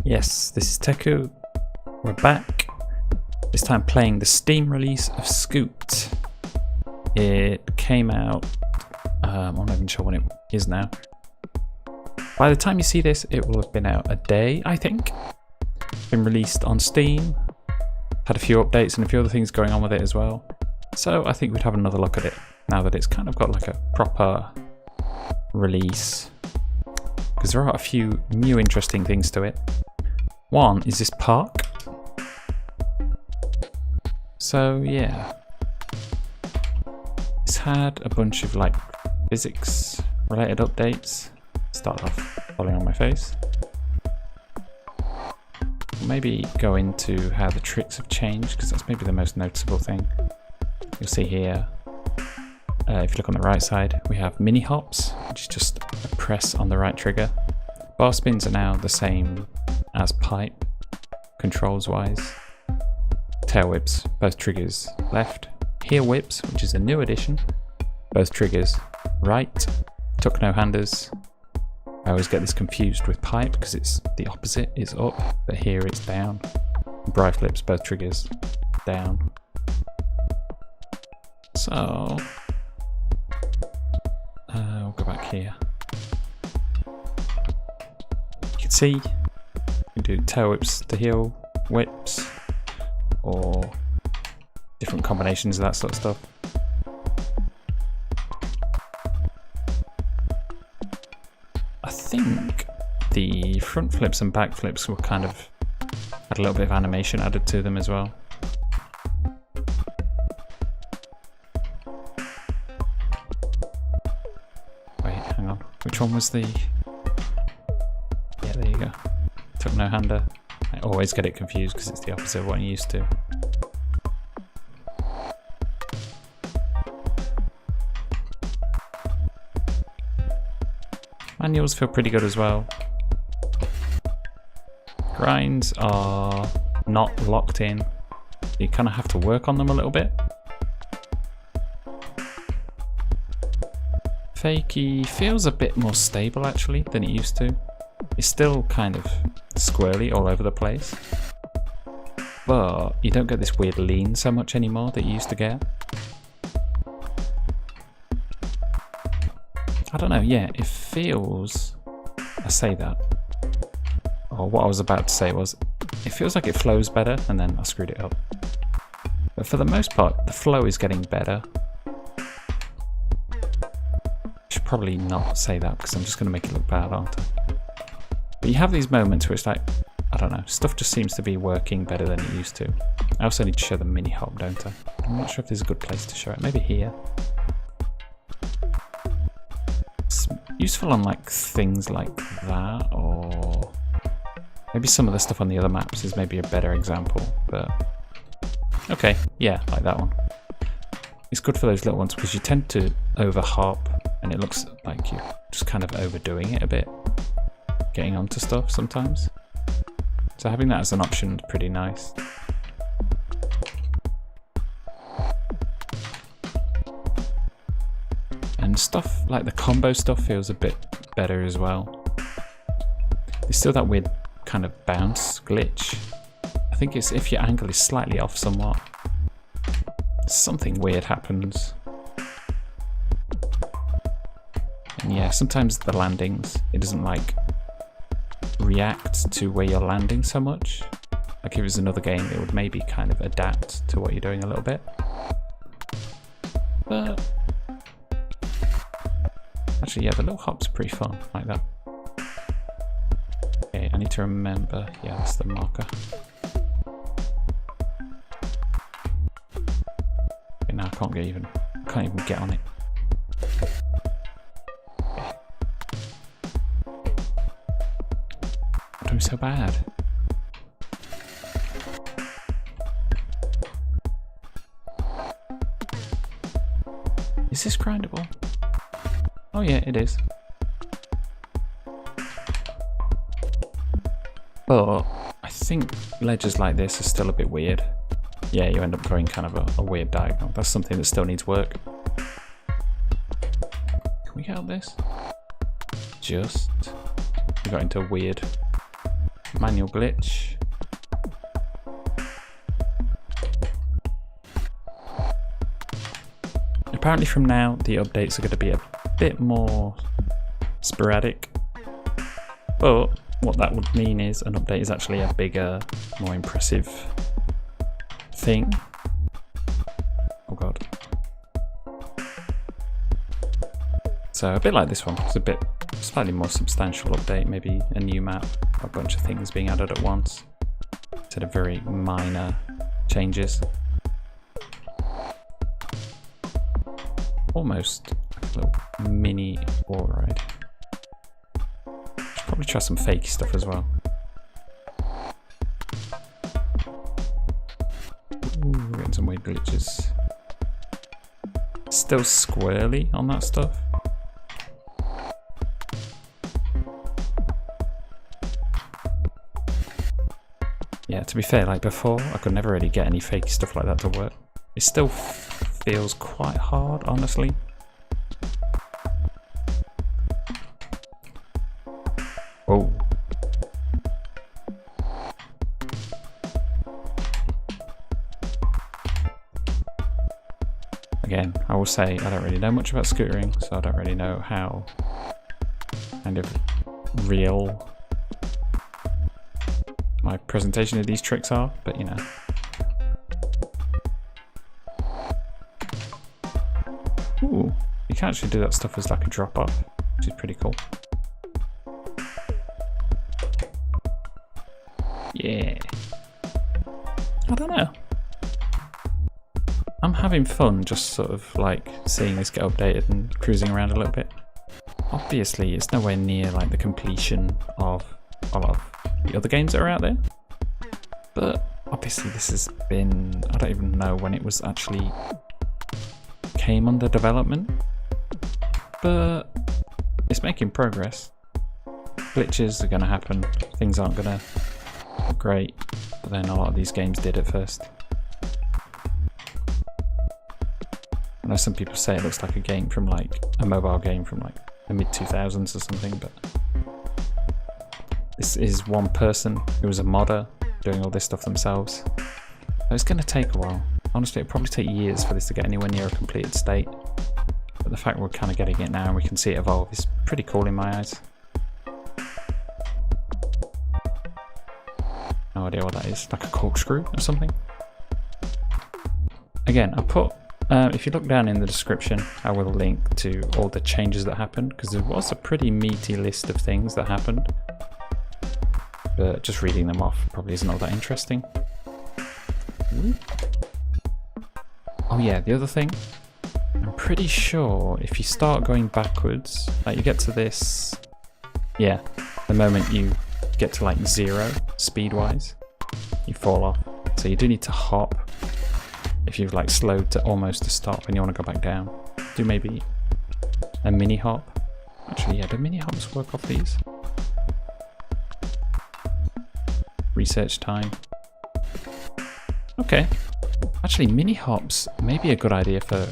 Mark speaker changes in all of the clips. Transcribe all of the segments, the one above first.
Speaker 1: Yes, this is Teku. We're back. This time playing the Steam release of Scoot. It came out, I'm not even sure when it is now. By the time you see this, it will have been out a day, I think. Been released on Steam. Had a few updates and a few other things going on with it as well. So I think we'd have another look at it now that it's kind of got like a proper release. Because there are a few new interesting things to it. One is this park. So yeah, it's had a bunch of like physics related updates. Start off falling on my face. Maybe go into how the tricks have changed, because that's maybe the most noticeable thing. You'll see here, if you look on the right side, we have mini hops, which is just a press on the right trigger. Barspins are now the same as pipe, controls wise. Tailwhips, both triggers left. Heelwhips, which is a new addition, both triggers right. Tuck no handers. I always get this confused with pipe because it's the opposite, it's up, but here it's down. Bri flips, both triggers down. So we'll go back here. You can see you can do tail whips to heel whips, or different combinations of that sort of stuff. I think the front flips and back flips were kind of had a little bit of animation added to them as well. Wait, hang on. Which one was the... Yeah, there you go. Tuck no hander. I always get it confused because it's the opposite of what I'm used to. Manuals feel pretty good as well. Grinds are not locked in. You kind of have to work on them a little bit. Fakie feels a bit more stable actually than it used to. It's still kind of squirrely all over the place, but you don't get this weird lean so much anymore that you used to get. I don't know, yeah, it feels, I say that, or what I was about to say was, it feels like it flows better, and then I screwed it up. But for the most part, the flow is getting better. I should probably not say that because I'm just going to make it look bad, aren't I? But you have these moments where it's like, I don't know, stuff just seems to be working better than it used to. I also need to show the mini hop, don't I? I'm not sure if there's a good place to show it. Maybe here. It's useful on like things like that, or maybe some of the stuff on the other maps is maybe a better example, but okay, yeah, like that one. It's good for those little ones because you tend to over hop and it looks like you're just kind of overdoing it a bit, getting onto stuff sometimes. So having that as an option is pretty nice. And stuff like the combo stuff feels a bit better as well. There's still that weird kind of bounce glitch. I think it's if your angle is slightly off somewhat, something weird happens. And yeah, sometimes the landings, it doesn't like react to where you're landing so much. Like if it was another game, it would maybe kind of adapt to what you're doing a little bit. But actually, yeah, the little hop's pretty fun, like that. Okay, I need to remember, yeah, that's the marker. Okay, now I can't even get on it. Okay. I'm doing so bad. Is this grindable? Oh yeah, it is. But I think ledges like this are still a bit weird. Yeah, you end up going kind of a weird diagonal. That's something that still needs work. Can we get up this? Just. We got into a weird manual glitch. Apparently from now the updates are going to be a bit more sporadic, but what that would mean is an update is actually a bigger, more impressive thing. Oh god. So a bit like this one, it's a bit slightly more substantial update, maybe a new map, a bunch of things being added at once, instead of very minor changes. Almost like a little mini war ride. Should probably try some fakey stuff as well. Ooh, we're getting some weird glitches. Still squirrely on that stuff. Yeah, to be fair, like before, I could never really get any fakey stuff like that to work. It still feels quite hard, honestly. Oh. Again, I will say I don't really know much about scootering, so I don't really know how kind of real my presentation of these tricks are, but you know. Ooh, you can actually do that stuff as like a drop off, which is pretty cool. Yeah. I don't know. I'm having fun just sort of like seeing this get updated and cruising around a little bit. Obviously, it's nowhere near like the completion of a lot of the other games that are out there. But obviously this has been, I don't even know when it was actually came under development, but it's making progress. Glitches are going to happen, things aren't going to look great, but then a lot of these games did at first. I know some people say it looks like a game from like a mobile game from like the mid-2000s or something, but this is one person who was a modder doing all this stuff themselves. So it's going to take a while. Honestly, it'll probably take years for this to get anywhere near a completed state. But the fact we're kind of getting it now and we can see it evolve is pretty cool in my eyes. No idea what that is. Like a corkscrew or something? Again, I put, if you look down in the description, I will link to all the changes that happened, because there was a pretty meaty list of things that happened. But just reading them off probably isn't all that interesting. Oh yeah, the other thing, I'm pretty sure if you start going backwards, like you get to this, yeah, the moment you get to like 0 speed-wise, you fall off. So you do need to hop if you've like slowed to almost a stop and you want to go back down. Do maybe a mini hop. Actually, yeah, do mini hops work off these? Research time. Okay. Actually, mini hops may be a good idea for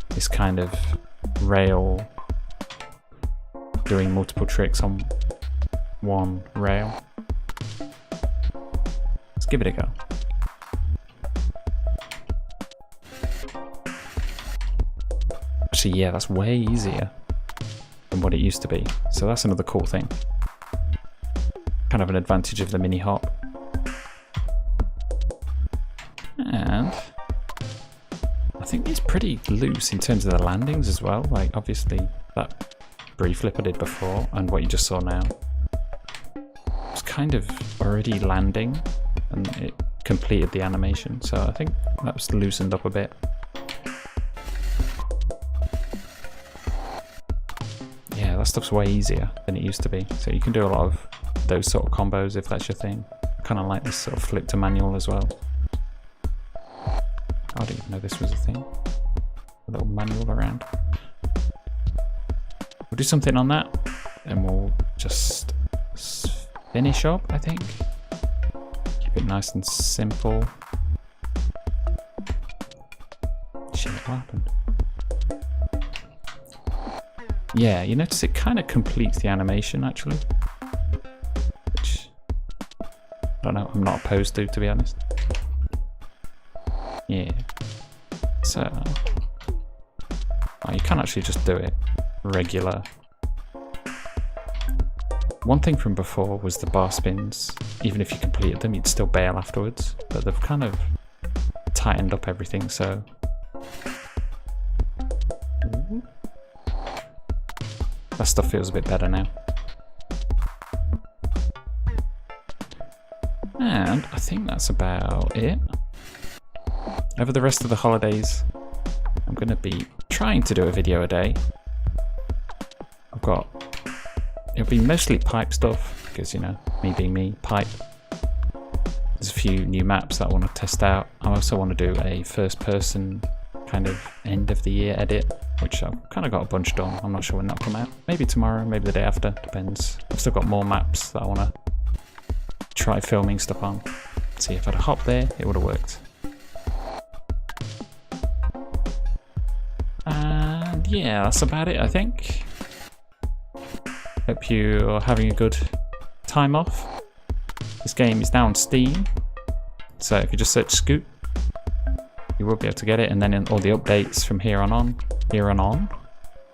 Speaker 1: this kind of rail, doing multiple tricks on one rail. Let's give it a go. Actually, yeah, that's way easier than what it used to be. So that's another cool thing. Kind of an advantage of the mini hop. And I think it's pretty loose in terms of the landings as well. Like obviously that brief flip I did before and what you just saw now was kind of already landing and it completed the animation. So I think that was loosened up a bit. Yeah, that stuff's way easier than it used to be. So you can do a lot of those sort of combos if that's your thing. I kind of like this sort of flip to manual as well. I didn't even know this was a thing. A little manual around. We'll do something on that, and we'll just finish up, I think. Keep it nice and simple. Shit, what happened? Yeah, you notice it kind of completes the animation, actually. I don't know, I'm not opposed to be honest. Yeah. So, you can actually just do it regular. One thing from before was the Barspins. Even if you completed them, you'd still bail afterwards. But they've kind of tightened up everything, so... That stuff feels a bit better now. And I think that's about it. Over the rest of the holidays, I'm going to be trying to do a video a day. It'll be mostly pipe stuff, because, you know, me being me, pipe. There's a few new maps that I want to test out. I also want to do a first person kind of end of the year edit, which I've kind of got a bunch done. I'm not sure when that'll come out. Maybe tomorrow, maybe the day after, depends. I've still got more maps that I want to try filming stuff on. See, if I'd hopped there, it would have worked. And yeah, that's about it, I think. Hope you're having a good time off. This game is now on Steam, so if you just search Scoot, you will be able to get it, and then all the updates from here on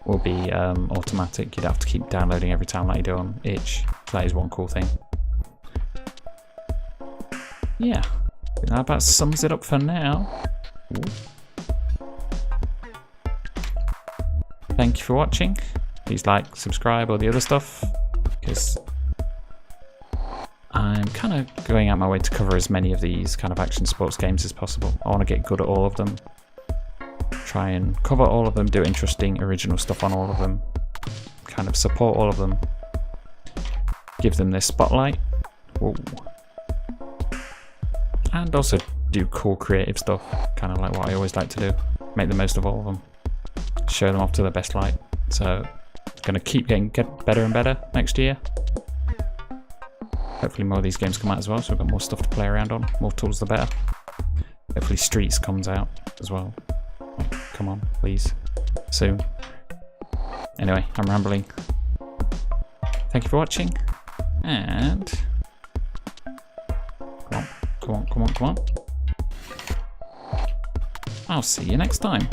Speaker 1: will be automatic. You'd have to keep downloading every time like you do on Itch. So that is one cool thing. Yeah, that about sums it up for now. Ooh. Thank you for watching. Please like, subscribe, all the other stuff, because I'm kind of going out my way to cover as many of these kind of action sports games as possible. I want to get good at all of them. Try and cover all of them, do interesting, original stuff on all of them. Kind of support all of them. Give them this spotlight. Whoa. And also do cool creative stuff, kind of like what I always like to do. Make the most of all of them. Show them off to their best light. So, going to keep getting better and better next year. Hopefully more of these games come out as well, so we've got more stuff to play around on. More tools the better. Hopefully Streets comes out as well. Like, come on, please. Soon. Anyway, I'm rambling. Thank you for watching. And... Come on. I'll see you next time.